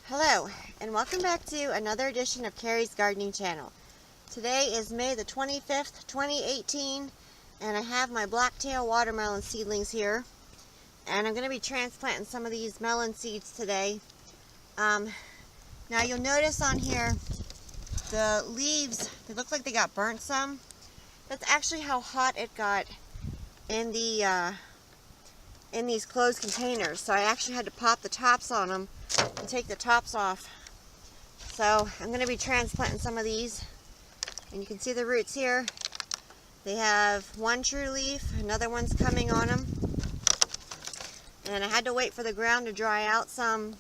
Hello, and welcome back to another edition of Carrie's Gardening Channel. Today is May the 25th, 2018, and I have my blacktail watermelon seedlings here. And I'm going to be transplanting some of these melon seeds today. Now you'll notice on here, the leaves, they look like they got burnt some. That's actually how hot it got in these closed containers. So I actually had to pop the tops on them and take the tops off. So I'm going to be transplanting some of these, and you can see the roots here. They have one true leaf, another one's coming on them, and I had to wait for the ground to dry out some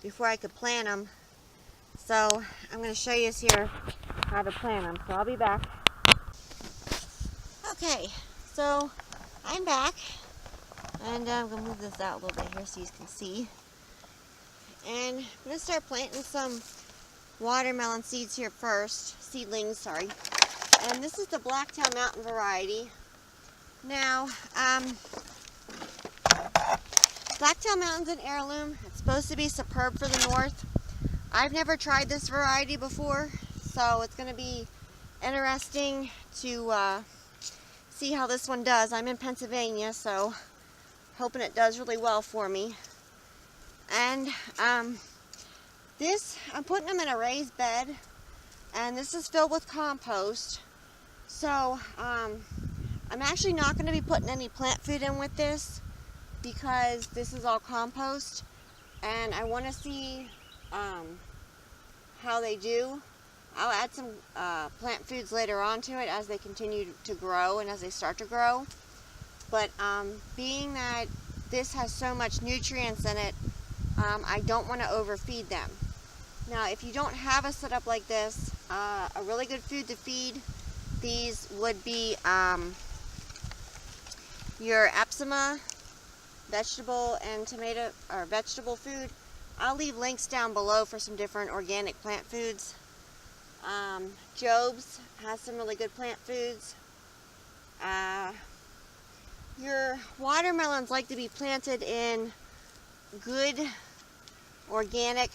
before I could plant them. So I'm going to show you here how to plant them. So I'll be back. Okay, so I'm back, and I'm going to move this out a little bit here so you can see. And I'm going to start planting some watermelon seeds here first. Seedlings, sorry. And this is the Blacktail Mountain variety. Now, Blacktail Mountain's an heirloom. It's supposed to be superb for the north. I've never tried this variety before, so it's going to be interesting to see how this one does. I'm in Pennsylvania, so hoping it does really well for me. And I'm putting them in a raised bed, and this is filled with compost. So I'm actually not going to be putting any plant food in with this because this is all compost, and I want to see how they do. I'll add some plant foods later on to it as they continue to grow and as they start to grow. But being that this has so much nutrients in it, I don't want to overfeed them. Now, if you don't have a setup like this, a really good food to feed these would be your Epsima vegetable and tomato or vegetable food. I'll leave links down below for some different organic plant foods. Job's has some really good plant foods. Your watermelons like to be planted in good organic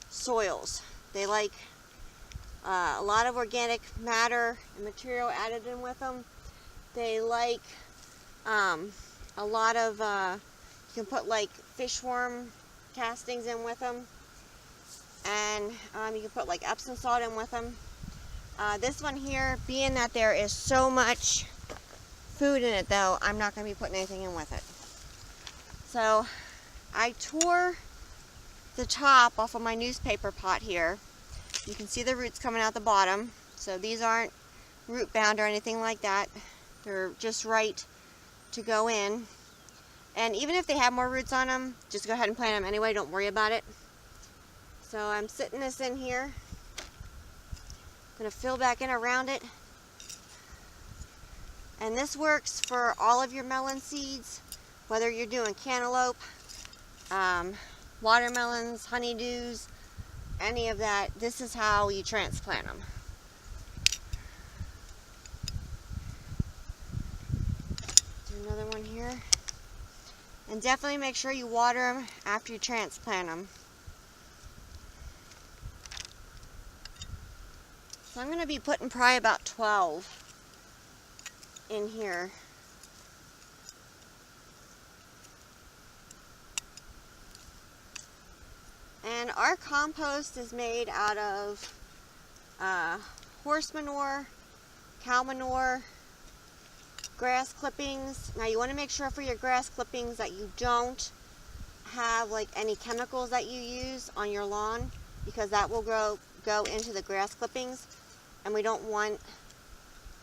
soils. They like a lot of organic matter and material added in with them. They like a lot of, you can put like fishworm castings in with them, and you can put like Epsom salt in with them. This one here, being that there is so much food in it though, I'm not going to be putting anything in with it. So I tore the top off of my newspaper pot here. You can see the roots coming out the bottom. So these aren't root bound or anything like that. They're just right to go in. And even if they have more roots on them, just go ahead and plant them anyway. Don't worry about it. So I'm sitting this in here. Going to fill back in around it. And this works for all of your melon seeds, whether you're doing cantaloupe, watermelons, honeydews, any of that. This is how you transplant them. Do another one here. And definitely make sure you water them after you transplant them. So I'm going to be putting probably about 12 in here. And our compost is made out of horse manure, cow manure, grass clippings. Now you want to make sure for your grass clippings that you don't have like any chemicals that you use on your lawn, because that will go into the grass clippings, and we don't want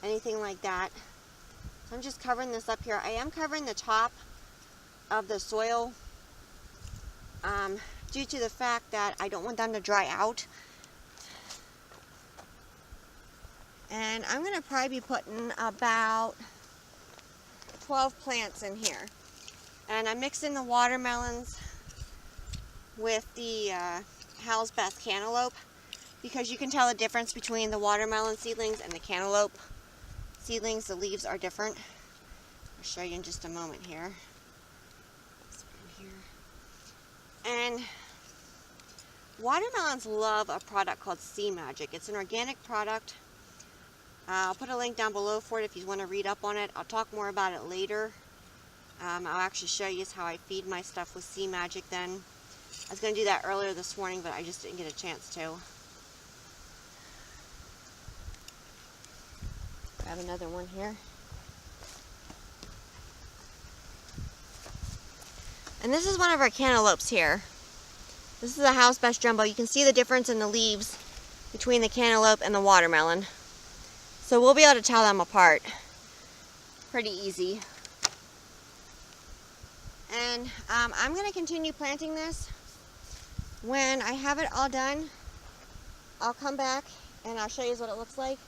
anything like that. So I'm just covering this up here. I am covering the top of the soil due to the fact that I don't want them to dry out. And I'm going to probably be putting about 12 plants in here. And I'm mixing the watermelons with the Howell's Best cantaloupe, because you can tell the difference between the watermelon seedlings and the cantaloupe seedlings. The leaves are different. I'll show you in just a moment here. This one here. And Watermelons love a product called Sea Magic. It's an organic product. I'll put a link down below for it if you want to read up on it. I'll talk more about it later. I'll actually show you how I feed my stuff with Sea Magic then. I was going to do that earlier this morning, but I just didn't get a chance to. Grab another one here. And this is one of our cantaloupes here. This is a house best jumbo. You can see the difference in the leaves between the cantaloupe and the watermelon. So we'll be able to tell them apart pretty easy. And I'm going to continue planting this. When I have it all done, I'll come back and I'll show you what it looks like.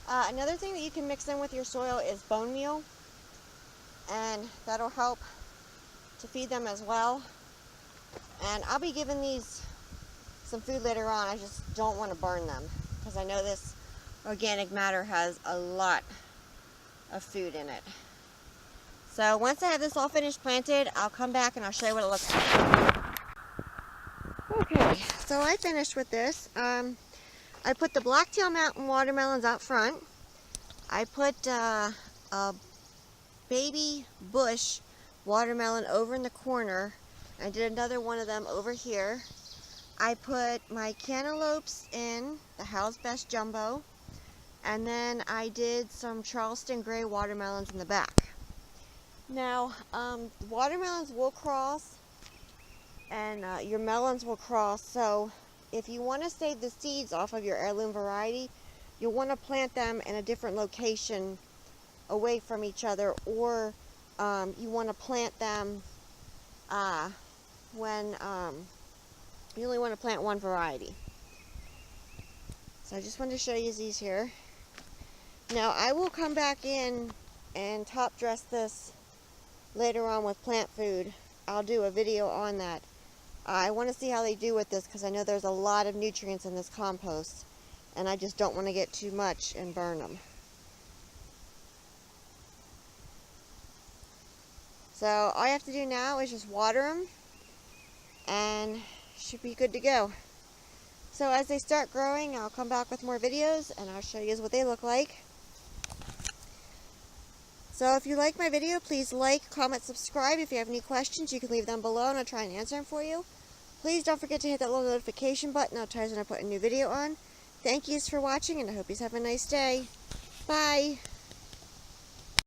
Another thing that you can mix in with your soil is bone meal, and that'll help to feed them as well. And I'll be giving these some food later on. I just don't want to burn them because I know this organic matter has a lot of food in it. So once I have this all finished planted, I'll come back and I'll show you what it looks like. Okay, so I finished with this. I put the Blacktail Mountain watermelons out front. I put a baby bush watermelon over in the corner. I did another one of them over here. I put my cantaloupes in the House Best Jumbo, and then I did some Charleston Gray watermelons in the back. Now, watermelons will cross, and your melons will cross, so if you want to save the seeds off of your heirloom variety, you'll want to plant them in a different location away from each other, or you want to plant them when you only want to plant one variety. So I just wanted to show you these here. Now I will come back in and top dress this later on with plant food. I'll do a video on that. I want to see how they do with this because I know there's a lot of nutrients in this compost, and I just don't want to get too much and burn them. So all you have to do now is just water them and should be good to go. So as they start growing, I'll come back with more videos and I'll show you what they look like. So if you like my video, please like, comment, subscribe. If you have any questions, you can leave them below and I'll try and answer them for you. Please don't forget to hit that little notification button. I'll tell you when I put a new video on. Thank yous for watching, and I hope you have a nice day. Bye.